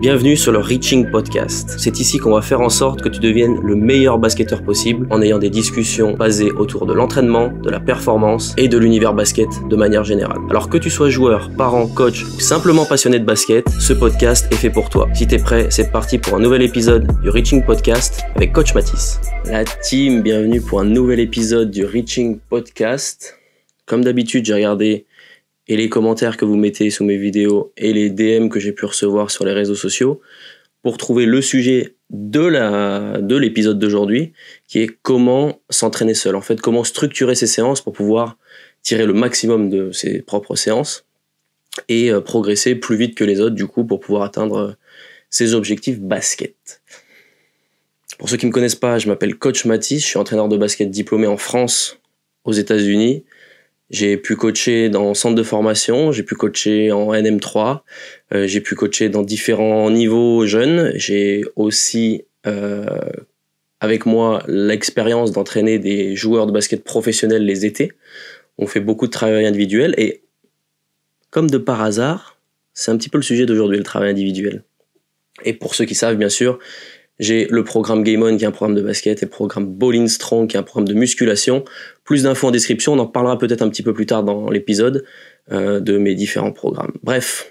Bienvenue sur le Reaching Podcast. C'est ici qu'on va faire en sorte que tu deviennes le meilleur basketteur possible en ayant des discussions basées autour de l'entraînement, de la performance et de l'univers basket de manière générale. Alors que tu sois joueur, parent, coach ou simplement passionné de basket, ce podcast est fait pour toi. Si t'es prêt, c'est parti pour un nouvel épisode du Reaching Podcast avec Coach Mathis. La team, bienvenue pour un nouvel épisode du Reaching Podcast. Comme d'habitude, j'ai regardé et les commentaires que vous mettez sous mes vidéos et les DM que j'ai pu recevoir sur les réseaux sociaux pour trouver le sujet de l'épisode d'aujourd'hui, qui est comment s'entraîner seul. En fait, comment structurer ses séances pour pouvoir tirer le maximum de ses propres séances et progresser plus vite que les autres, du coup, pour pouvoir atteindre ses objectifs basket. Pour ceux qui ne me connaissent pas, je m'appelle Coach Mathis, je suis entraîneur de basket diplômé en France, aux États-Unis. J'ai pu coacher dans centre de formation, j'ai pu coacher en NM3, j'ai pu coacher dans différents niveaux jeunes. J'ai aussi avec moi l'expérience d'entraîner des joueurs de basket professionnels les étés. On fait beaucoup de travail individuel et comme de par hasard, c'est un petit peu le sujet d'aujourd'hui, le travail individuel. Et pour ceux qui savent, bien sûr, j'ai le programme Game On qui est un programme de basket et le programme Ball In Strong qui est un programme de musculation. Plus d'infos en description, on en parlera peut-être un petit peu plus tard dans l'épisode de mes différents programmes. Bref,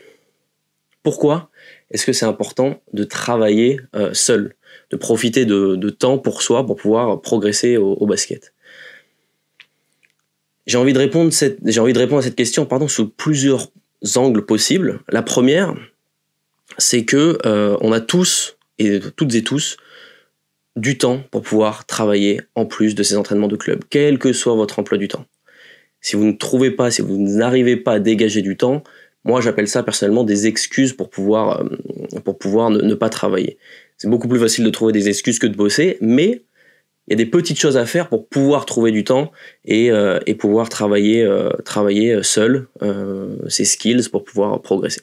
pourquoi est-ce que c'est important de travailler seul, de profiter de temps pour soi pour pouvoir progresser au basket? J'ai envie de répondre à cette question sous plusieurs angles possibles. La première, c'est que on a toutes et tous du temps pour pouvoir travailler en plus de ces entraînements de club, quel que soit votre emploi du temps. Si vous n'arrivez pas à dégager du temps, moi j'appelle ça personnellement des excuses pour pouvoir ne pas travailler. C'est beaucoup plus facile de trouver des excuses que de bosser, mais il y a des petites choses à faire pour pouvoir trouver du temps et pouvoir travailler seul ses skills pour pouvoir progresser.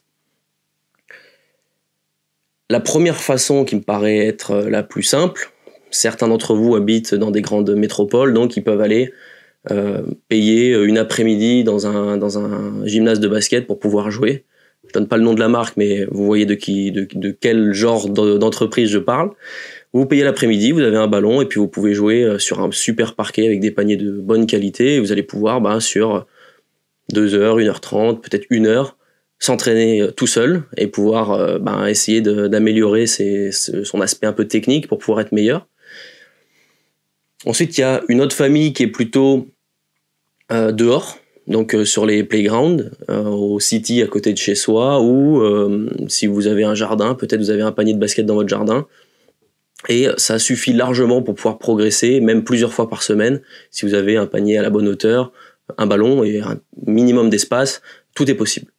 La première façon qui me paraît être la plus simple, certains d'entre vous habitent dans des grandes métropoles, donc ils peuvent aller payer une après-midi dans un gymnase de basket pour pouvoir jouer. Je donne pas le nom de la marque, mais vous voyez de quel genre d'entreprise je parle. Vous payez l'après-midi, vous avez un ballon et puis vous pouvez jouer sur un super parquet avec des paniers de bonne qualité et vous allez pouvoir sur 2 heures, 1h30, peut-être 1 heure, s'entraîner tout seul et pouvoir essayer d'améliorer son aspect un peu technique pour pouvoir être meilleur. Ensuite, il y a une autre famille qui est plutôt dehors, donc sur les playgrounds, au city à côté de chez soi, ou si vous avez un jardin, peut-être vous avez un panier de basket dans votre jardin, et ça suffit largement pour pouvoir progresser, même plusieurs fois par semaine, si vous avez un panier à la bonne hauteur, un ballon et un minimum d'espace, tout est possible.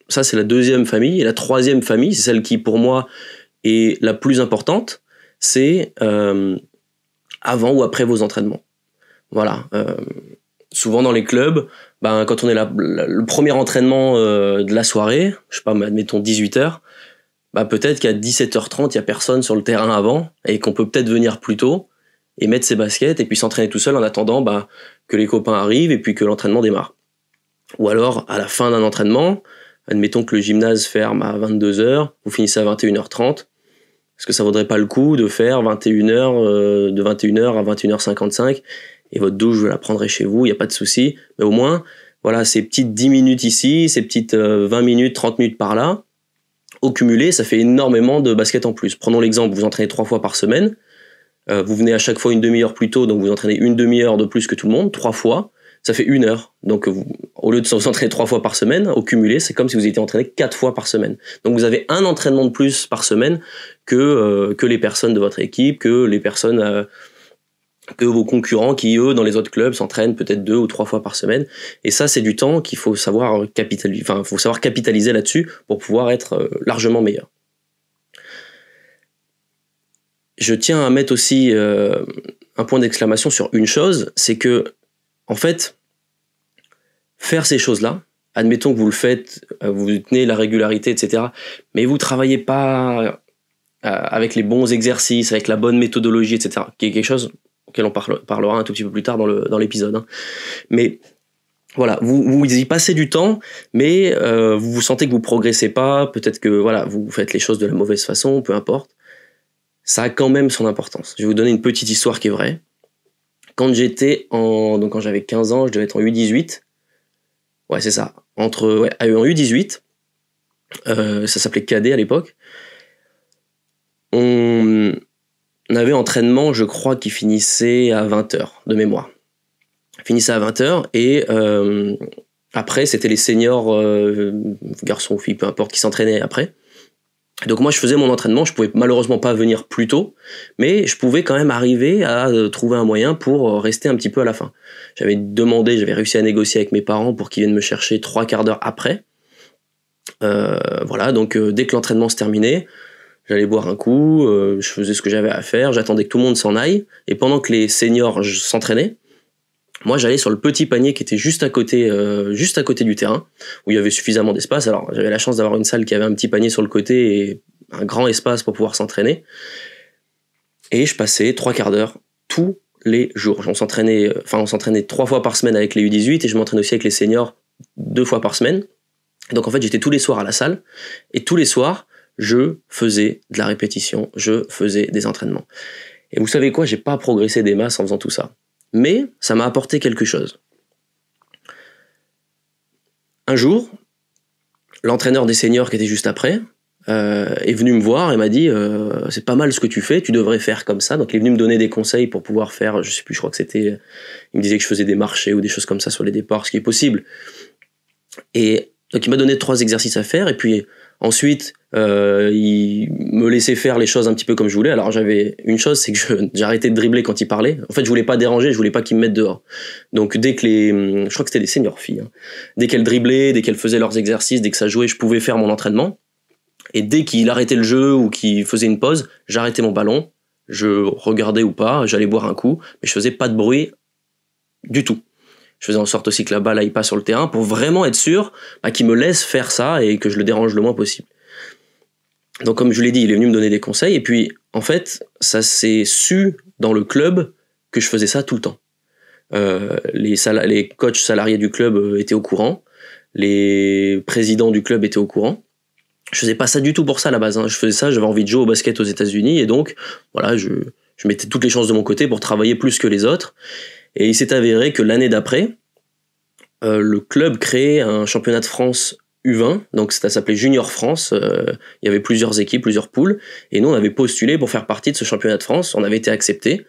Ça c'est la deuxième famille, et la troisième famille, c'est celle qui pour moi est la plus importante, c'est avant ou après vos entraînements. Voilà. Souvent dans les clubs, quand on est le premier entraînement de la soirée, je sais pas, admettons 18h, peut-être qu'à 17h30 il y a personne sur le terrain avant et qu'on peut peut-être venir plus tôt et mettre ses baskets et puis s'entraîner tout seul en attendant que les copains arrivent et puis que l'entraînement démarre. Ou alors, à la fin d'un entraînement, admettons que le gymnase ferme à 22h, vous finissez à 21h30, est-ce que ça vaudrait pas le coup de faire 21h, de 21h à 21h55, et votre douche, vous la prendrez chez vous, il n'y a pas de souci, mais au moins, voilà, ces petites 10 minutes ici, ces petites 20 minutes, 30 minutes par là, au cumulé, ça fait énormément de basket en plus. Prenons l'exemple, vous entraînez 3 fois par semaine, vous venez à chaque fois une demi-heure plus tôt, donc vous entraînez une demi-heure de plus que tout le monde, 3 fois, ça fait 1 heure. Donc, au lieu de s'entraîner 3 fois par semaine, au cumulé, c'est comme si vous étiez entraîné 4 fois par semaine. Donc, vous avez un entraînement de plus par semaine que les personnes de votre équipe, que les personnes, que vos concurrents qui, eux, dans les autres clubs, s'entraînent peut-être 2 ou 3 fois par semaine. Et ça, c'est du temps qu'il faut savoir capitaliser là-dessus pour pouvoir être largement meilleur. Je tiens à mettre aussi un point d'exclamation sur une chose, c'est que en fait, faire ces choses-là, admettons que vous le faites, vous tenez la régularité, etc., mais vous travaillez pas avec les bons exercices, avec la bonne méthodologie, etc., qui est quelque chose auquel on parlera un tout petit peu plus tard dans l'épisode. Mais voilà, vous y passez du temps, mais vous sentez que vous progressez pas, peut-être que voilà, vous faites les choses de la mauvaise façon, peu importe. Ça a quand même son importance. Je vais vous donner une petite histoire qui est vraie. Quand j'avais 15 ans, je devais être en U18. Ouais, c'est ça. En U18, ça s'appelait cadet à l'époque. On avait entraînement, je crois, qui finissait à 20h de mémoire. Finissait à 20h et après, c'était les seniors, garçons ou filles, peu importe, qui s'entraînaient après. Donc moi, je faisais mon entraînement, je pouvais malheureusement pas venir plus tôt, mais je pouvais quand même arriver à trouver un moyen pour rester un petit peu à la fin. J'avais réussi à négocier avec mes parents pour qu'ils viennent me chercher 3/4 d'heure après. Voilà, donc dès que l'entraînement se terminait, j'allais boire un coup, je faisais ce que j'avais à faire, j'attendais que tout le monde s'en aille, et pendant que les seniors s'entraînaient, moi j'allais sur le petit panier qui était juste à côté du terrain, où il y avait suffisamment d'espace. Alors j'avais la chance d'avoir une salle qui avait un petit panier sur le côté et un grand espace pour pouvoir s'entraîner. Et je passais 3/4 d'heure tous les jours. On s'entraînait 3 fois par semaine avec les U18 et je m'entraînais aussi avec les seniors 2 fois par semaine. Donc en fait j'étais tous les soirs à la salle et tous les soirs je faisais de la répétition, je faisais des entraînements. Et vous savez quoi, j'ai pas progressé des masses en faisant tout ça. Mais ça m'a apporté quelque chose. Un jour, l'entraîneur des seniors qui était juste après est venu me voir et m'a dit c'est pas mal ce que tu fais, tu devrais faire comme ça. Donc il est venu me donner des conseils pour pouvoir faire, je sais plus, je crois que c'était, il me disait que je faisais des marchés ou des choses comme ça sur les départs, ce qui est possible. Et donc il m'a donné 3 exercices à faire et puis ensuite il me laissait faire les choses un petit peu comme je voulais. Alors j'avais une chose, c'est que j'arrêtais de dribbler quand il parlait. En fait je voulais pas déranger, je voulais pas qu'il me mette dehors. Donc dès que je crois que c'était des seniors filles, hein, dès qu'elles dribblaient, dès qu'elles faisaient leurs exercices, dès que ça jouait, je pouvais faire mon entraînement. Et dès qu'il arrêtait le jeu ou qu'il faisait une pause, j'arrêtais mon ballon, je regardais ou pas, j'allais boire un coup, mais je faisais pas de bruit du tout. Je faisais en sorte aussi que la balle aille pas sur le terrain pour vraiment être sûr qu'il me laisse faire ça et que je le dérange le moins possible. Donc comme je vous l'ai dit, il est venu me donner des conseils et puis en fait, ça s'est su dans le club que je faisais ça tout le temps. Les coachs salariés du club étaient au courant, les présidents du club étaient au courant. Je faisais pas ça du tout pour ça à la base, hein. Je faisais ça, j'avais envie de jouer au basket aux États-Unis et donc voilà, je mettais toutes les chances de mon côté pour travailler plus que les autres. Et il s'est avéré que l'année d'après, le club créait un championnat de France U20, donc ça s'appelait Junior France, il y avait plusieurs équipes, plusieurs poules, et nous on avait postulé pour faire partie de ce championnat de France, on avait été acceptés,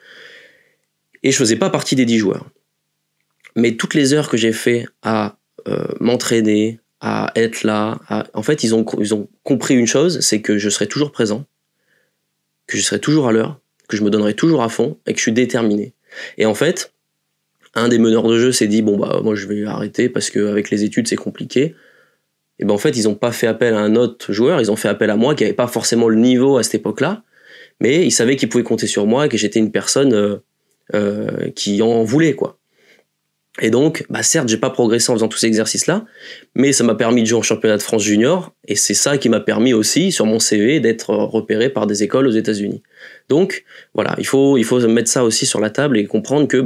et je faisais pas partie des 10 joueurs. Mais toutes les heures que j'ai fait à m'entraîner, à être là, en fait ils ont compris une chose, c'est que je serai toujours présent, que je serai toujours à l'heure, que je me donnerai toujours à fond, et que je suis déterminé. Et en fait, un des meneurs de jeu s'est dit moi je vais arrêter parce qu'avec les études c'est compliqué. Et en fait ils n'ont pas fait appel à un autre joueur, ils ont fait appel à moi qui n'avait pas forcément le niveau à cette époque-là, mais ils savaient qu'ils pouvaient compter sur moi et que j'étais une personne qui en voulait quoi. Et donc certes j'ai pas progressé en faisant tous ces exercices-là, mais ça m'a permis de jouer en championnat de France junior et c'est ça qui m'a permis aussi sur mon CV d'être repéré par des écoles aux États-Unis. Donc voilà, il faut mettre ça aussi sur la table et comprendre que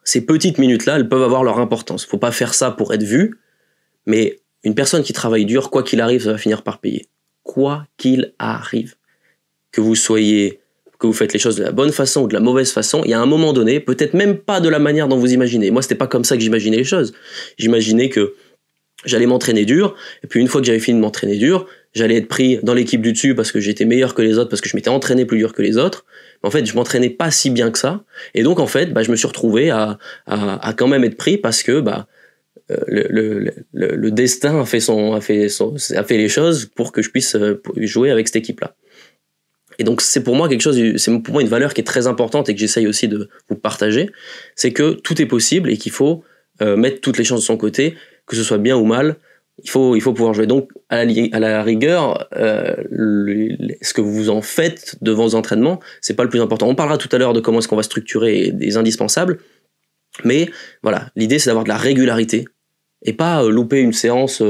ces petites minutes-là, elles peuvent avoir leur importance. Faut pas faire ça pour être vu, mais une personne qui travaille dur, quoi qu'il arrive, ça va finir par payer. Quoi qu'il arrive. Que vous faites les choses de la bonne façon ou de la mauvaise façon, il y a un moment donné, peut-être même pas de la manière dont vous imaginez. Moi, c'était pas comme ça que j'imaginais les choses. J'imaginais que j'allais m'entraîner dur, et puis une fois que j'avais fini de m'entraîner dur, j'allais être pris dans l'équipe du dessus parce que j'étais meilleur que les autres, parce que je m'étais entraîné plus dur que les autres. En fait, je m'entraînais pas si bien que ça. Et donc, en fait, je me suis retrouvé à quand même être pris parce que le destin a fait les choses pour que je puisse jouer avec cette équipe-là. Et donc, c'est pour moi une valeur qui est très importante et que j'essaye aussi de vous partager. C'est que tout est possible et qu'il faut mettre toutes les chances de son côté, que ce soit bien ou mal. Il faut pouvoir jouer. Donc, à la rigueur, ce que vous en faites devant vos entraînements, c'est pas le plus important. On parlera tout à l'heure de comment est-ce qu'on va structurer des indispensables. Mais voilà, l'idée, c'est d'avoir de la régularité et pas louper une séance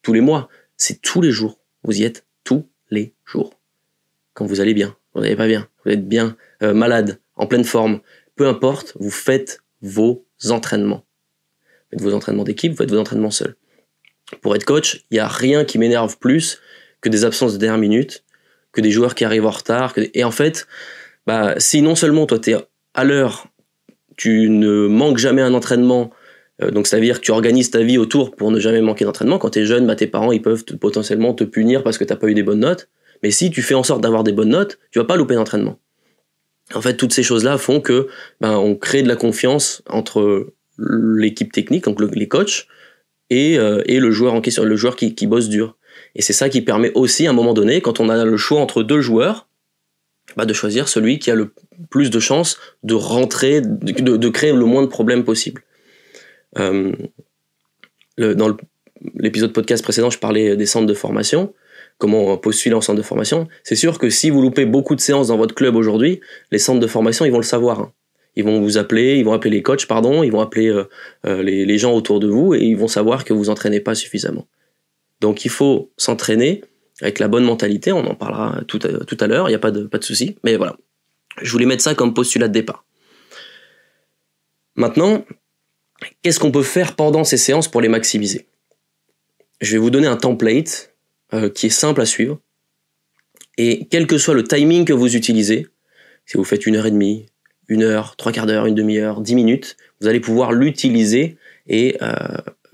tous les mois. C'est tous les jours. Vous y êtes tous les jours. Quand vous allez bien, vous n'allez pas bien, vous êtes bien, malade, en pleine forme. Peu importe, vous faites vos entraînements. faites vos entraînements d'équipe, faites vos entraînements seuls. Pour être coach, il n'y a rien qui m'énerve plus que des absences de dernière minute, que des joueurs qui arrivent en retard. Et en fait, si non seulement toi, tu es à l'heure, tu ne manques jamais un entraînement, donc ça veut dire que tu organises ta vie autour pour ne jamais manquer d'entraînement. Quand tu es jeune, tes parents ils peuvent potentiellement te punir parce que tu n'as pas eu des bonnes notes. Mais si tu fais en sorte d'avoir des bonnes notes, tu vas pas louper d'entraînement. En fait, toutes ces choses-là font que on crée de la confiance entre l'équipe technique, donc les coachs, et le joueur en question, le joueur qui bosse dur. Et c'est ça qui permet aussi, à un moment donné, quand on a le choix entre deux joueurs, de choisir celui qui a le plus de chances de rentrer, de créer le moins de problèmes possible. Dans l'épisode podcast précédent, je parlais des centres de formation, comment postuler en centre de formation. C'est sûr que si vous loupez beaucoup de séances dans votre club aujourd'hui, les centres de formation, ils vont le savoir. Ils vont vous appeler, ils vont appeler les coachs, ils vont appeler les gens autour de vous et ils vont savoir que vous entraînez pas suffisamment. Donc il faut s'entraîner avec la bonne mentalité, on en parlera tout à l'heure, il n'y a pas de souci, mais voilà. Je voulais mettre ça comme postulat de départ. Maintenant, qu'est-ce qu'on peut faire pendant ces séances pour les maximiser ? Je vais vous donner un template qui est simple à suivre. Et quel que soit le timing que vous utilisez, si vous faites 1h30, 1 heure, 3/4 d'heure, une demi-heure, 10 minutes, vous allez pouvoir l'utiliser et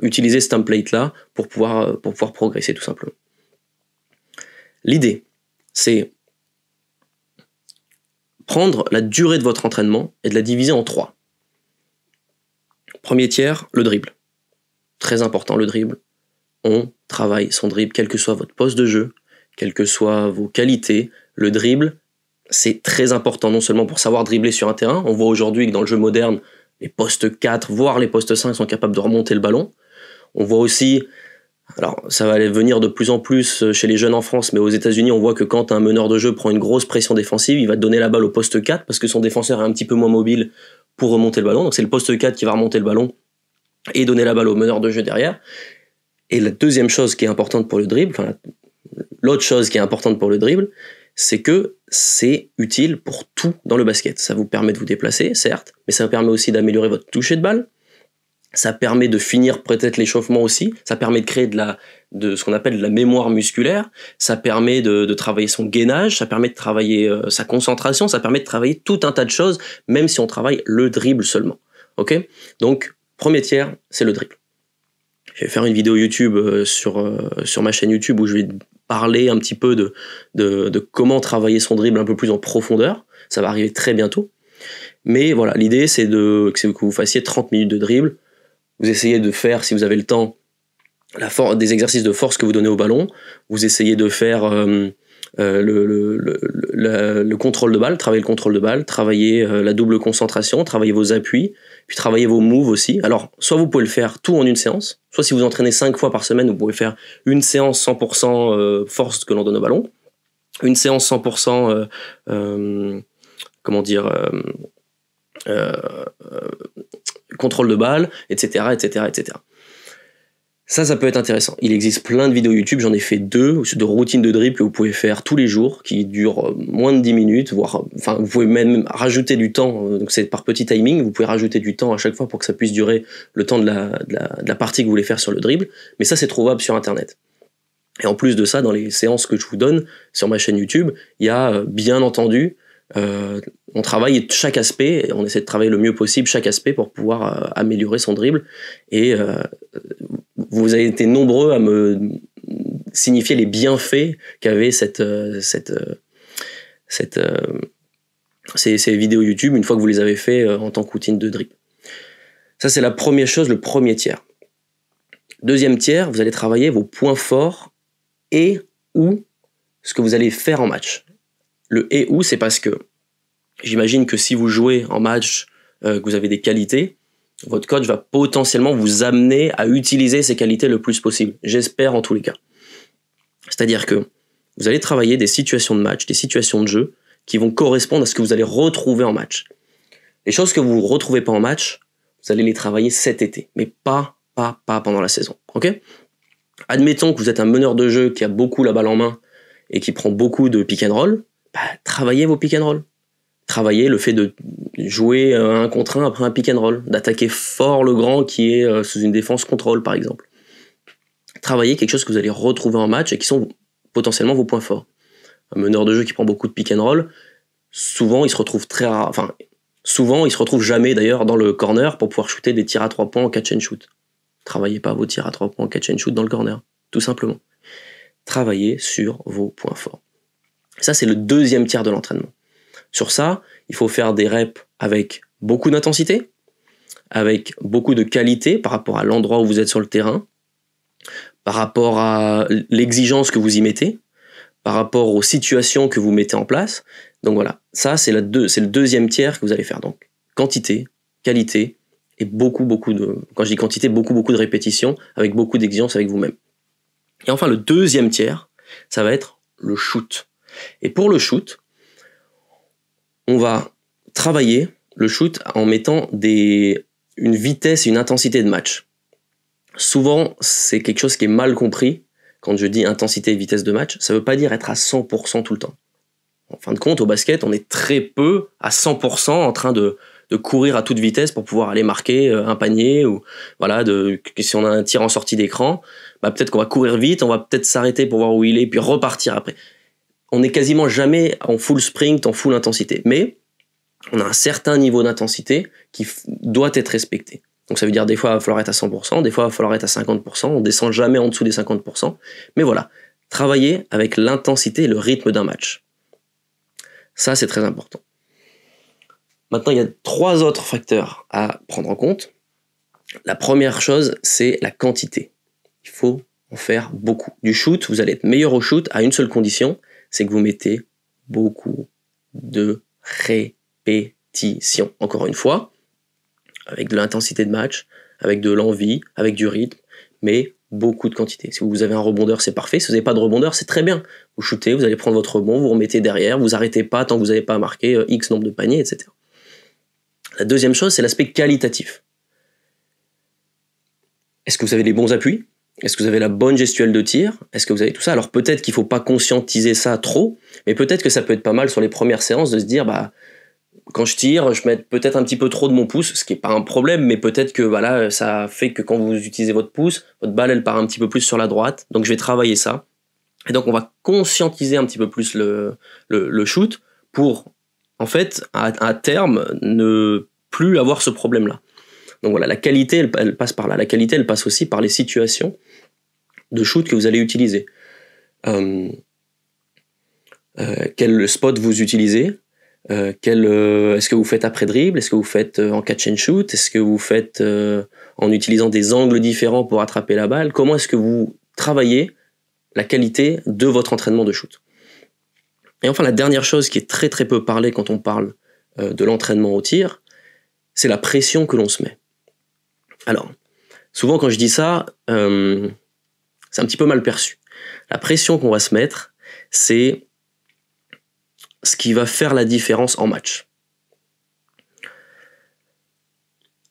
utiliser ce template-là pour pouvoir progresser tout simplement. L'idée, c'est prendre la durée de votre entraînement et de la diviser en 3. Premier tiers, le dribble. Très important, le dribble. On travaille son dribble, quel que soit votre poste de jeu, quelles que soient vos qualités. Le dribble, c'est très important, non seulement pour savoir dribbler sur un terrain. On voit aujourd'hui que dans le jeu moderne, les postes 4, voire les postes 5 sont capables de remonter le ballon. On voit aussi, alors ça va aller venir de plus en plus chez les jeunes en France, mais aux États-Unis, on voit que quand un meneur de jeu prend une grosse pression défensive, il va donner la balle au poste 4 parce que son défenseur est un petit peu moins mobile pour remonter le ballon. Donc c'est le poste 4 qui va remonter le ballon et donner la balle au meneur de jeu derrière. Et la deuxième chose qui est importante pour le dribble, l'autre chose qui est importante pour le dribble, c'est que c'est utile pour tout dans le basket. Ça vous permet de vous déplacer, certes, mais ça permet aussi d'améliorer votre toucher de balle. Ça permet de finir peut-être l'échauffement aussi. Ça permet de créer de ce qu'on appelle de la mémoire musculaire. Ça permet de travailler son gainage. Ça permet de travailler sa concentration. Ça permet de travailler tout un tas de choses, même si on travaille le dribble seulement. Ok ? Donc, premier tiers, c'est le dribble. Je vais faire une vidéo YouTube sur ma chaîne YouTube où je vais parler un petit peu de comment travailler son dribble un peu plus en profondeur. Ça va arriver très bientôt. Mais voilà, l'idée c'est que vous fassiez 30 minutes de dribble. Vous essayez de faire, si vous avez le temps, des exercices de force que vous donnez au ballon. Vous essayez de faire le contrôle de balle, travailler le contrôle de balle, travailler la double concentration, travailler vos appuis, puis travailler vos moves aussi. Alors, soit vous pouvez le faire tout en une séance, soit si vous entraînez 5 fois par semaine, vous pouvez faire une séance 100% force que l'on donne au ballon, une séance 100% contrôle de balle, etc., etc., etc. Ça peut être intéressant. Il existe plein de vidéos YouTube, j'en ai fait 2, de routines de dribble que vous pouvez faire tous les jours, qui durent moins de 10 minutes, vous pouvez même rajouter du temps, donc c'est par petit timing, vous pouvez rajouter du temps à chaque fois pour que ça puisse durer le temps de la partie que vous voulez faire sur le dribble, mais ça c'est trouvable sur Internet. Et en plus de ça, dans les séances que je vous donne sur ma chaîne YouTube, il y a bien entendu, on travaille chaque aspect, on essaie de travailler le mieux possible chaque aspect pour pouvoir améliorer son dribble, et vous avez été nombreux à me signifier les bienfaits qu'avait ces vidéos YouTube une fois que vous les avez fait en tant que routine de dribble. Ça c'est la première chose, le premier tiers. Deuxième tiers, vous allez travailler vos points forts et ou ce que vous allez faire en match. Le et ou, c'est parce que j'imagine que si vous jouez en match, que vous avez des qualités, votre coach va potentiellement vous amener à utiliser ces qualités le plus possible. J'espère en tous les cas. C'est-à-dire que vous allez travailler des situations de match, des situations de jeu qui vont correspondre à ce que vous allez retrouver en match. Les choses que vous ne retrouvez pas en match, vous allez les travailler cet été, mais pas pendant la saison. Ok ? Admettons que vous êtes un meneur de jeu qui a beaucoup la balle en main et qui prend beaucoup de pick and roll, travaillez vos pick and roll. Travaillez le fait de jouer un contre un après un pick and roll, d'attaquer fort le grand qui est sous une défense contrôle par exemple. Travailler quelque chose que vous allez retrouver en match et qui sont potentiellement vos points forts. Un meneur de jeu qui prend beaucoup de pick and roll, souvent il se retrouve souvent il se retrouve jamais d'ailleurs dans le corner pour pouvoir shooter des tirs à 3 points en catch and shoot. Travaillez pas vos tirs à 3 points en catch and shoot dans le corner, tout simplement. Travaillez sur vos points forts. Ça, c'est le deuxième tiers de l'entraînement. Sur ça, il faut faire des reps avec beaucoup d'intensité, avec beaucoup de qualité par rapport à l'endroit où vous êtes sur le terrain, par rapport à l'exigence que vous y mettez, par rapport aux situations que vous mettez en place. Donc voilà, ça c'est le deuxième tiers que vous allez faire. Donc quantité, qualité et beaucoup quand je dis quantité, beaucoup de répétitions avec beaucoup d'exigences avec vous-même. Et enfin le deuxième tiers, ça va être le shoot. Et pour le shoot, on va travailler le shoot en mettant une vitesse et une intensité de match. Souvent, c'est quelque chose qui est mal compris. Quand je dis intensité et vitesse de match, ça ne veut pas dire être à 100% tout le temps. En fin de compte, au basket, on est très peu à 100% en train de courir à toute vitesse pour pouvoir aller marquer un panier ou voilà, si on a un tir en sortie d'écran, peut-être qu'on va courir vite, on va peut-être s'arrêter pour voir où il est puis repartir après. On n'est quasiment jamais en full sprint, en full intensité, mais on a un certain niveau d'intensité qui doit être respecté. Donc ça veut dire des fois il va falloir être à 100%, des fois il va falloir être à 50%, on descend jamais en dessous des 50%, mais voilà, travailler avec l'intensité et le rythme d'un match. Ça c'est très important. Maintenant il y a 3 autres facteurs à prendre en compte. La première chose c'est la quantité. Il faut en faire beaucoup. Du shoot, vous allez être meilleur au shoot à une seule condition, c'est que vous mettez beaucoup de répétitions. Encore une fois, avec de l'intensité de match, avec de l'envie, avec du rythme, mais beaucoup de quantité. Si vous avez un rebondeur, c'est parfait. Si vous n'avez pas de rebondeur, c'est très bien. Vous shootez, vous allez prendre votre rebond, vous remettez derrière, vous arrêtez pas tant que vous n'avez pas marqué X nombre de paniers, etc. La deuxième chose, c'est l'aspect qualitatif. Est-ce que vous avez les bons appuis ? Est-ce que vous avez la bonne gestuelle de tir ? Est-ce que vous avez tout ça ? Alors peut-être qu'il ne faut pas conscientiser ça trop, mais peut-être que ça peut être pas mal sur les premières séances de se dire, quand je tire, je mets peut-être un petit peu trop de mon pouce, ce qui n'est pas un problème, mais peut-être que voilà, ça fait que quand vous utilisez votre pouce, votre balle elle part un petit peu plus sur la droite, donc je vais travailler ça. Et donc on va conscientiser un petit peu plus le shoot pour, en fait, à terme, ne plus avoir ce problème-là. Donc voilà, la qualité elle passe par là. La qualité elle passe aussi par les situations de shoot que vous allez utiliser. Quel spot vous utilisez ? Est-ce que vous faites après dribble ? Est-ce que vous faites en catch and shoot ? Est-ce que vous faites en utilisant des angles différents pour attraper la balle ? Comment est-ce que vous travaillez la qualité de votre entraînement de shoot ? Et enfin, la dernière chose qui est très très peu parlée quand on parle de l'entraînement au tir, c'est la pression que l'on se met. Alors, souvent quand je dis ça, c'est un petit peu mal perçu. La pression qu'on va se mettre, c'est ce qui va faire la différence en match.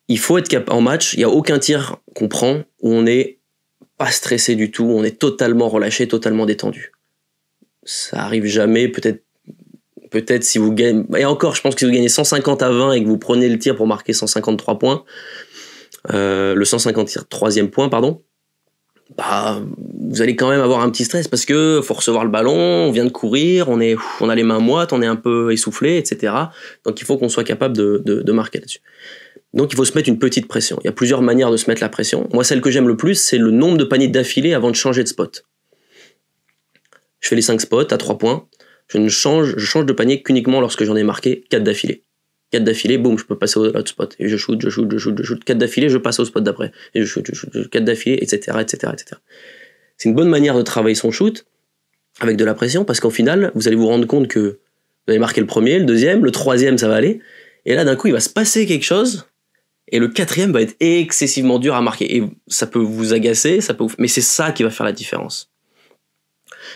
Il faut être capable en match, il n'y a aucun tir qu'on prend où on n'est pas stressé du tout, on est totalement relâché, totalement détendu. Ça arrive jamais, peut-être si vous gagnez, et encore je pense que si vous gagnez 150 à 20 et que vous prenez le tir pour marquer 153 points, le 153e point, pardon, vous allez quand même avoir un petit stress parce que faut recevoir le ballon, on vient de courir, on a les mains moites, on est un peu essoufflé, etc. Donc il faut qu'on soit capable de marquer là-dessus. Donc il faut se mettre une petite pression. Il y a plusieurs manières de se mettre la pression. Moi, celle que j'aime le plus, c'est le nombre de paniers d'affilée avant de changer de spot. Je fais les 5 spots à 3 points. Je change de panier qu'uniquement lorsque j'en ai marqué 4 d'affilée. 4 d'affilée, boum, je peux passer au autre spot. Et je shoot. 4 d'affilée, je passe au spot d'après. Et je shoot. 4 d'affilée, etc. C'est une bonne manière de travailler son shoot avec de la pression parce qu'au final, vous allez vous rendre compte que vous avez marqué le premier, le deuxième, le troisième, ça va aller. Et là, d'un coup, il va se passer quelque chose et le 4e va être excessivement dur à marquer. Et ça peut vous agacer, mais c'est ça qui va faire la différence.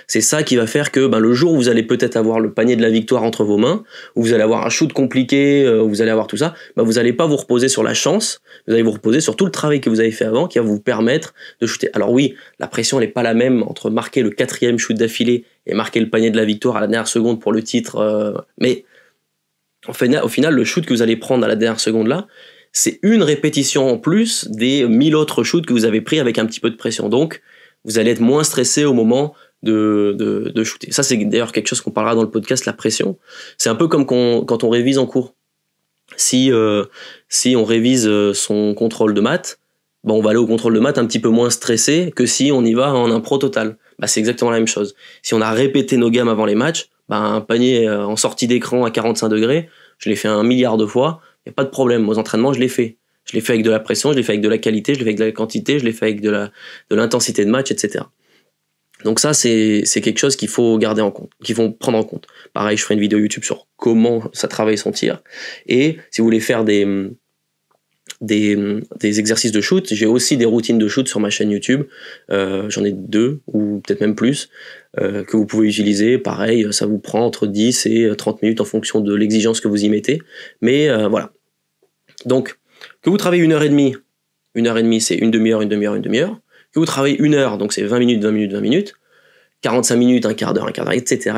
C'est ça qui va faire que le jour où vous allez peut-être avoir le panier de la victoire entre vos mains, où vous allez avoir un shoot compliqué, où vous allez avoir tout ça, vous n'allez pas vous reposer sur la chance, vous allez vous reposer sur tout le travail que vous avez fait avant qui va vous permettre de shooter. Alors oui, la pression n'est pas la même entre marquer le 4e shoot d'affilée et marquer le panier de la victoire à la dernière seconde pour le titre, mais Au final, le shoot que vous allez prendre à la dernière seconde là, c'est une répétition en plus des 1000 autres shoots que vous avez pris avec un petit peu de pression. Donc, vous allez être moins stressé au moment de shooter. Ça, c'est d'ailleurs quelque chose qu'on parlera dans le podcast, la pression. C'est un peu comme quand on révise en cours. Si on révise son contrôle de maths, on va aller au contrôle de maths un petit peu moins stressé que si on y va en impro total. C'est exactement la même chose. Si on a répété nos gammes avant les matchs, un panier en sortie d'écran à 45 degrés, je l'ai fait 1 milliard de fois, il n'y a pas de problème. Aux entraînements, je l'ai fait. Je l'ai fait avec de la pression, je l'ai fait avec de la qualité, je l'ai fait avec de la quantité, je l'ai fait avec de l'intensité de match, etc. Donc ça, c'est quelque chose qu'il faut garder en compte, qu'il faut prendre en compte. Pareil, je ferai une vidéo YouTube sur comment ça travaille son tir. Et si vous voulez faire des exercices de shoot, j'ai aussi des routines de shoot sur ma chaîne YouTube. J'en ai 2 ou peut-être même plus que vous pouvez utiliser. Pareil, ça vous prend entre 10 et 30 minutes en fonction de l'exigence que vous y mettez. Mais voilà. Donc, que vous travaillez 1h30, c'est une demi-heure. Que vous travaillez 1 heure, donc c'est 20 minutes, 45 minutes, un quart d'heure, etc.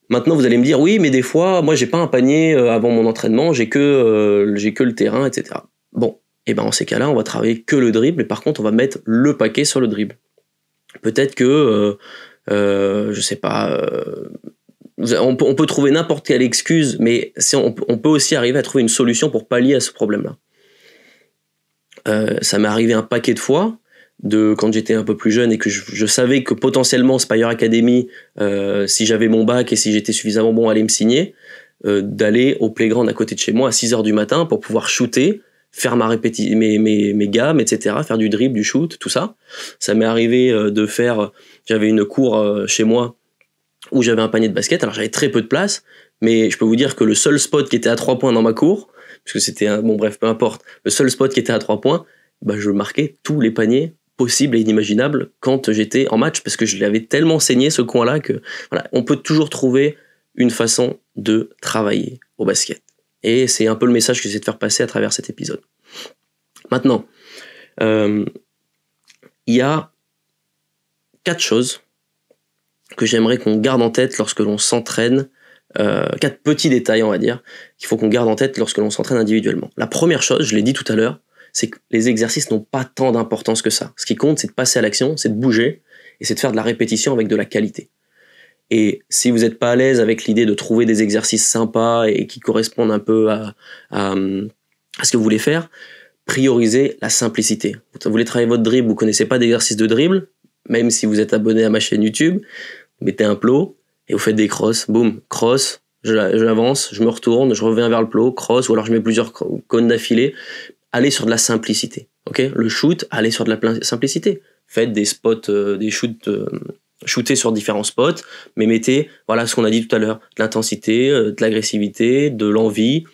Maintenant, vous allez me dire, oui, mais des fois, moi, j'ai pas un panier avant mon entraînement, j'ai que le terrain, etc. Bon, et en ces cas-là, on va travailler que le dribble, et par contre, on va mettre le paquet sur le dribble. Peut-être que, je sais pas, on peut trouver n'importe quelle excuse, mais on peut aussi arriver à trouver une solution pour pallier à ce problème-là. Ça m'est arrivé un paquet de fois, quand j'étais un peu plus jeune et que je savais que potentiellement Spire Academy, si j'avais mon bac et si j'étais suffisamment bon, allait me signer, d'aller au playground à côté de chez moi à 6h du matin pour pouvoir shooter, faire mes gammes, etc., faire du dribble, du shoot, tout ça. Ça m'est arrivé j'avais une cour chez moi où j'avais un panier de basket, alors j'avais très peu de place, mais je peux vous dire que le seul spot qui était à 3 points dans ma cour, parce que c'était peu importe, le seul spot qui était à 3 points, je marquais tous les paniers possibles et inimaginables quand j'étais en match, parce que je l'avais tellement saigné ce coin-là que voilà, on peut toujours trouver une façon de travailler au basket. Et c'est un peu le message que j'essaie de faire passer à travers cet épisode. Maintenant, il y a 4 choses que j'aimerais qu'on garde en tête lorsque l'on s'entraîne, 4 petits détails, on va dire, qu'il faut qu'on garde en tête lorsque l'on s'entraîne individuellement. La première chose, je l'ai dit tout à l'heure, c'est que les exercices n'ont pas tant d'importance que ça. Ce qui compte, c'est de passer à l'action, c'est de bouger, et c'est de faire de la répétition avec de la qualité. Et si vous n'êtes pas à l'aise avec l'idée de trouver des exercices sympas et qui correspondent un peu à ce que vous voulez faire, priorisez la simplicité. Vous voulez travailler votre dribble, vous ne connaissez pas d'exercice de dribble, même si vous êtes abonné à ma chaîne YouTube, vous mettez un plot et vous faites des crosses. Boum, cross, j'avance, je me retourne, je reviens vers le plot, cross, ou alors je mets plusieurs cônes d'affilée. Allez sur de la simplicité. Okay, le shoot, allez sur de la simplicité. Faites des spots, des shoots, shootez sur différents spots, mais mettez, voilà ce qu'on a dit tout à l'heure, de l'intensité, de l'agressivité, de l'envie,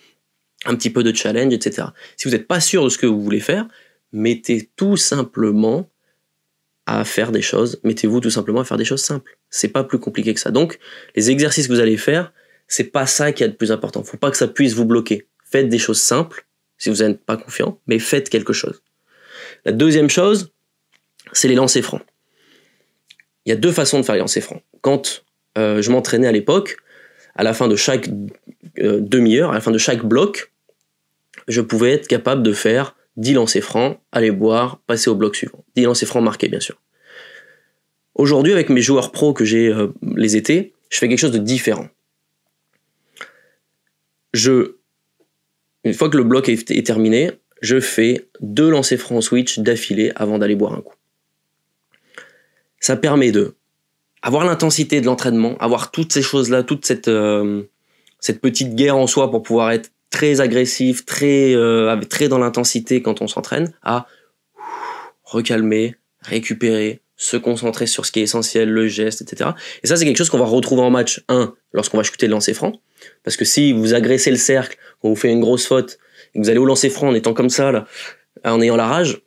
un petit peu de challenge, etc. Si vous n'êtes pas sûr de ce que vous voulez faire, mettez tout simplement à faire des choses, mettez-vous tout simplement à faire des choses simples. C'est pas plus compliqué que ça. Donc, les exercices que vous allez faire, c'est pas ça qui est le plus important. Faut pas que ça puisse vous bloquer. Faites des choses simples, si vous n'êtes pas confiant, mais faites quelque chose. La deuxième chose, c'est les lancers francs. Il y a 2 façons de faire les lancers francs. Quand je m'entraînais à l'époque, à la fin de chaque demi-heure, à la fin de chaque bloc, je pouvais être capable de faire 10 lancers francs, aller boire, passer au bloc suivant. 10 lancers francs marqués, bien sûr. Aujourd'hui, avec mes joueurs pros que j'ai les étés, je fais quelque chose de différent. Une fois que le bloc est terminé, je fais 2 lancers francs switch d'affilée avant d'aller boire un coup. Ça permet de avoir l'intensité de l'entraînement, avoir toutes ces choses-là, toute cette petite guerre en soi pour pouvoir être très agressif, très dans l'intensité quand on s'entraîne, à recalmer, récupérer, se concentrer sur ce qui est essentiel, le geste, etc. Et ça, c'est quelque chose qu'on va retrouver en match 1 lorsqu'on va shooter le lancer franc. Parce que si vous agressez le cercle, qu'on vous fait une grosse faute, et que vous allez au lancer franc en étant comme ça, là, en ayant la rage,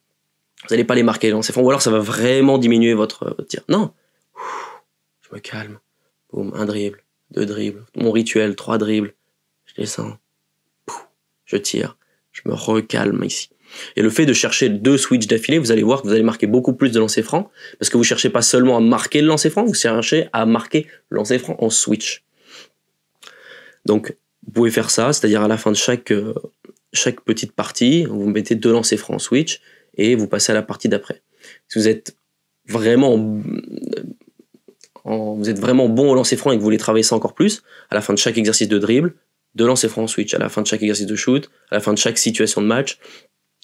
vous n'allez pas les marquer les lancers francs, ou alors ça va vraiment diminuer votre tir. Non, je me calme, boum, 1 dribble, 2 dribbles, mon rituel, 3 dribbles, je descends, je tire, je me recalme ici. Et le fait de chercher 2 switches d'affilée, vous allez voir que vous allez marquer beaucoup plus de lancers francs, parce que vous cherchez pas seulement à marquer le lancer franc, vous cherchez à marquer le lancer franc en switch. Donc, vous pouvez faire ça, c'est-à-dire à la fin de chaque petite partie, vous mettez 2 lancers francs en switch et vous passez à la partie d'après. Si vous êtes vraiment bon au lancer franc et que vous voulez travailler ça encore plus, à la fin de chaque exercice de dribble, 2 lancers francs en switch, à la fin de chaque exercice de shoot, à la fin de chaque situation de match.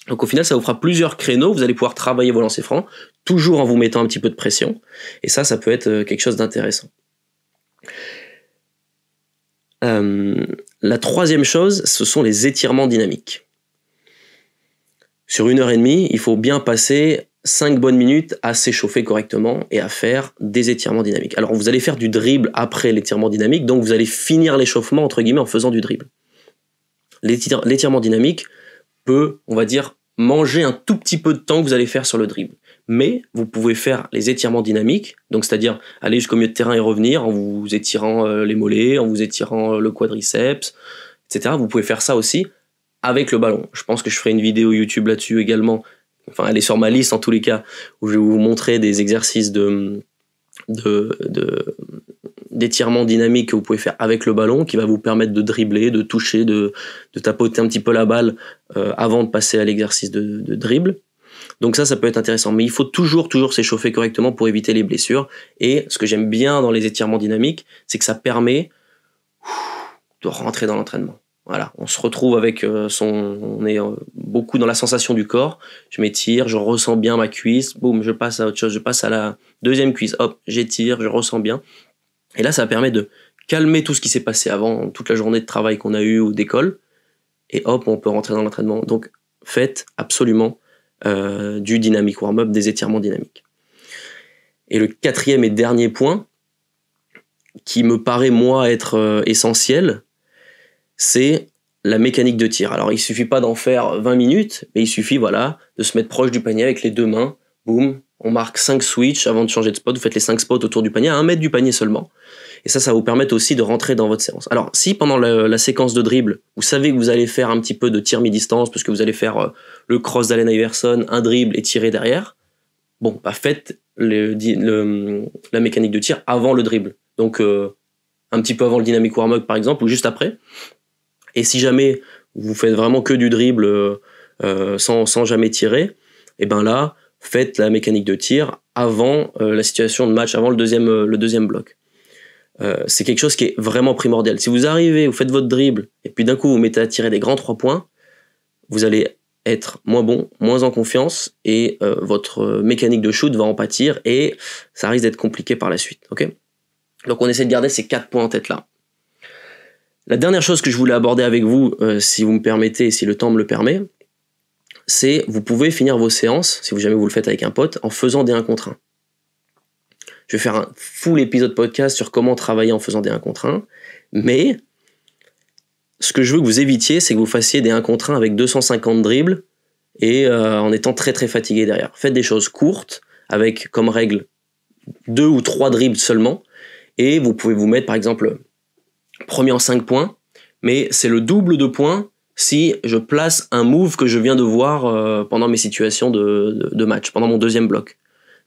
Donc au final, ça vous fera plusieurs créneaux, vous allez pouvoir travailler vos lancers francs, toujours en vous mettant un petit peu de pression, et ça peut être quelque chose d'intéressant. La troisième chose, ce sont les étirements dynamiques. Sur 1h30, il faut bien passer 5 bonnes minutes à s'échauffer correctement et à faire des étirements dynamiques. Alors vous allez faire du dribble après l'étirement dynamique, donc vous allez finir l'échauffement entre guillemets en faisant du dribble. L'étirement dynamique peut, on va dire, manger un tout petit peu de temps que vous allez faire sur le dribble. Mais vous pouvez faire les étirements dynamiques, donc c'est-à-dire aller jusqu'au milieu de terrain et revenir en vous étirant les mollets, en vous étirant le quadriceps, etc. Vous pouvez faire ça aussi avec le ballon. Je pense que je ferai une vidéo YouTube là-dessus également. Enfin, elle est sur ma liste en tous les cas, où je vais vous montrer des exercices d'étirement dynamique que vous pouvez faire avec le ballon, qui va vous permettre de dribbler, de toucher, de tapoter un petit peu la balle avant de passer à l'exercice de dribble. Donc ça peut être intéressant. Mais il faut toujours s'échauffer correctement pour éviter les blessures. Et ce que j'aime bien dans les étirements dynamiques, c'est que ça permet de rentrer dans l'entraînement. Voilà, on se retrouve avec on est beaucoup dans la sensation du corps. Je m'étire, je ressens bien ma cuisse, boum, je passe à autre chose, je passe à la deuxième cuisse, hop, j'étire, je ressens bien. Et là, ça permet de calmer tout ce qui s'est passé avant, toute la journée de travail qu'on a eue ou d'école, et hop, on peut rentrer dans l'entraînement. Donc, faites absolument du dynamic warm-up, des étirements dynamiques. Et le 4e et dernier point, qui me paraît moi être essentiel, c'est la mécanique de tir. Alors il suffit pas d'en faire 20 minutes, mais il suffit de se mettre proche du panier avec les 2 mains, boum, on marque 5 switches avant de changer de spot, vous faites les 5 spots autour du panier, à 1 mètre du panier seulement, et ça va vous permettre aussi de rentrer dans votre séance. Alors si pendant la séquence de dribble, vous savez que vous allez faire un petit peu de tir mi-distance, parce que vous allez faire le cross d'Allen Iverson, un dribble et tirer derrière, faites la mécanique de tir avant le dribble, donc un petit peu avant le dynamic warm-up par exemple, ou juste après. Et si jamais vous faites vraiment que du dribble sans jamais tirer, et ben là, faites la mécanique de tir avant la situation de match, avant le deuxième bloc. C'est quelque chose qui est vraiment primordial. Si vous arrivez, vous faites votre dribble, et puis d'un coup vous mettez à tirer des grands 3 points, vous allez être moins bon, moins en confiance, et votre mécanique de shoot va en pâtir, et ça risque d'être compliqué par la suite. Okay ? Donc on essaie de garder ces 4 points en tête là. La dernière chose que je voulais aborder avec vous, si vous me permettez, si le temps me le permet, c'est vous pouvez finir vos séances, si jamais vous le faites avec un pote, en faisant des 1 contre 1. Je vais faire un full épisode podcast sur comment travailler en faisant des 1 contre 1, mais ce que je veux que vous évitiez, c'est que vous fassiez des 1 contre 1 avec 250 dribbles et en étant très très fatigué derrière. Faites des choses courtes, avec comme règle 2 ou 3 dribbles seulement, et vous pouvez vous mettre par exemple premier en 5 points, mais c'est le double de points si je place un move que je viens de voir pendant mes situations de match, pendant mon deuxième bloc.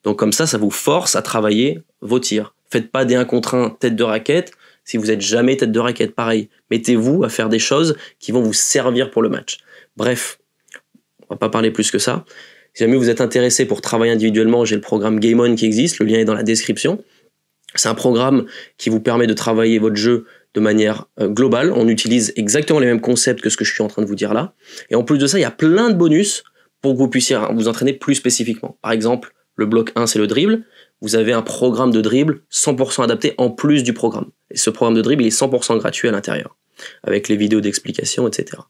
Donc comme ça vous force à travailler vos tirs. Faites pas des 1 contre 1 tête de raquette si vous êtes jamais tête de raquette. Pareil, mettez-vous à faire des choses qui vont vous servir pour le match. Bref, on va pas parler plus que ça. Si jamais vous êtes intéressé pour travailler individuellement, j'ai le programme Game On qui existe, le lien est dans la description. C'est un programme qui vous permet de travailler votre jeu de manière globale. On utilise exactement les mêmes concepts que ce que je suis en train de vous dire là. Et en plus de ça, il y a plein de bonus pour que vous puissiez vous entraîner plus spécifiquement. Par exemple, le bloc 1, c'est le dribble. Vous avez un programme de dribble 100% adapté en plus du programme. Et ce programme de dribble, il est 100% gratuit à l'intérieur, avec les vidéos d'explication, etc.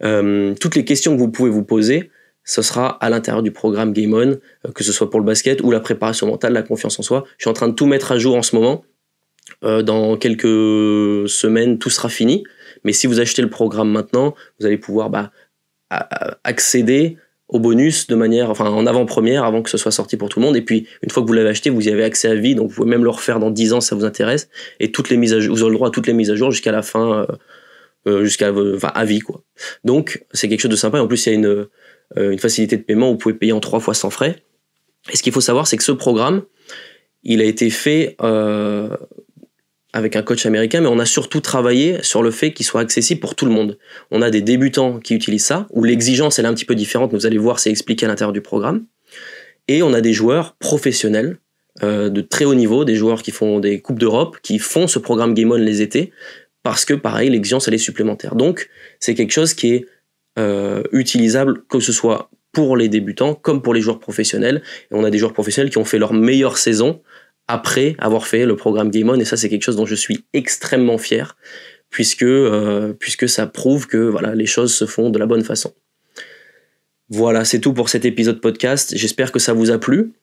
Toutes les questions que vous pouvez vous poser, ce sera à l'intérieur du programme Game On, que ce soit pour le basket ou la préparation mentale, la confiance en soi. Je suis en train de tout mettre à jour en ce moment. Dans quelques semaines, tout sera fini. Mais si vous achetez le programme maintenant, vous allez pouvoir accéder au bonus de manière, en avant-première, avant que ce soit sorti pour tout le monde. Et puis, une fois que vous l'avez acheté, vous y avez accès à vie. Donc, vous pouvez même le refaire dans 10 ans si ça vous intéresse. Et toutes les mises à jour, vous aurez le droit à toutes les mises à jour jusqu'à la fin, à vie, quoi. Donc, c'est quelque chose de sympa. Et en plus, il y a une facilité de paiement où vous pouvez payer en 3 fois sans frais. Et ce qu'il faut savoir, c'est que ce programme, il a été fait avec un coach américain, mais on a surtout travaillé sur le fait qu'il soit accessible pour tout le monde. On a des débutants qui utilisent ça, où l'exigence elle est un petit peu différente, vous allez voir, c'est expliqué à l'intérieur du programme. Et on a des joueurs professionnels de très haut niveau, des joueurs qui font des Coupes d'Europe, qui font ce programme Game On les étés, parce que pareil, l'exigence elle est supplémentaire. Donc c'est quelque chose qui est utilisable, que ce soit pour les débutants comme pour les joueurs professionnels. Et on a des joueurs professionnels qui ont fait leur meilleure saison après avoir fait le programme Game On, et ça c'est quelque chose dont je suis extrêmement fier, puisque ça prouve que voilà, les choses se font de la bonne façon. Voilà, c'est tout pour cet épisode podcast, j'espère que ça vous a plu.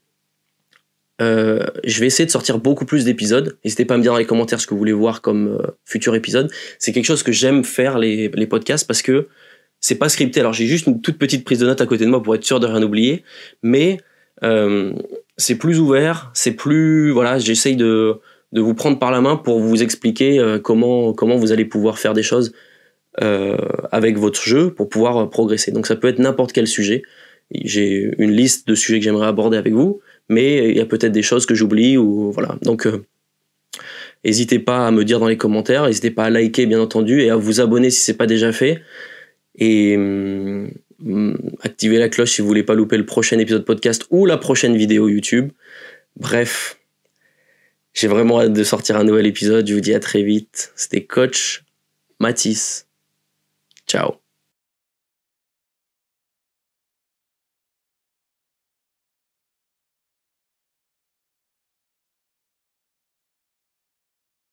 Je vais essayer de sortir beaucoup plus d'épisodes, n'hésitez pas à me dire dans les commentaires ce que vous voulez voir comme futur épisode. C'est quelque chose que j'aime faire, les podcasts, parce que c'est pas scripté. Alors j'ai juste une toute petite prise de notes à côté de moi pour être sûr de rien oublier, mais c'est plus ouvert, c'est plus, voilà, j'essaye de vous prendre par la main pour vous expliquer comment vous allez pouvoir faire des choses avec votre jeu pour pouvoir progresser. Donc ça peut être n'importe quel sujet. J'ai une liste de sujets que j'aimerais aborder avec vous, mais il y a peut-être des choses que j'oublie, ou voilà. Donc n'hésitez pas à me dire dans les commentaires, n'hésitez pas à liker bien entendu, et à vous abonner si c'est pas déjà fait, et activez la cloche si vous voulez pas louper le prochain épisode podcast ou la prochaine vidéo YouTube. Bref, j'ai vraiment hâte de sortir un nouvel épisode. Je vous dis à très vite. C'était Coach Mathis. Ciao.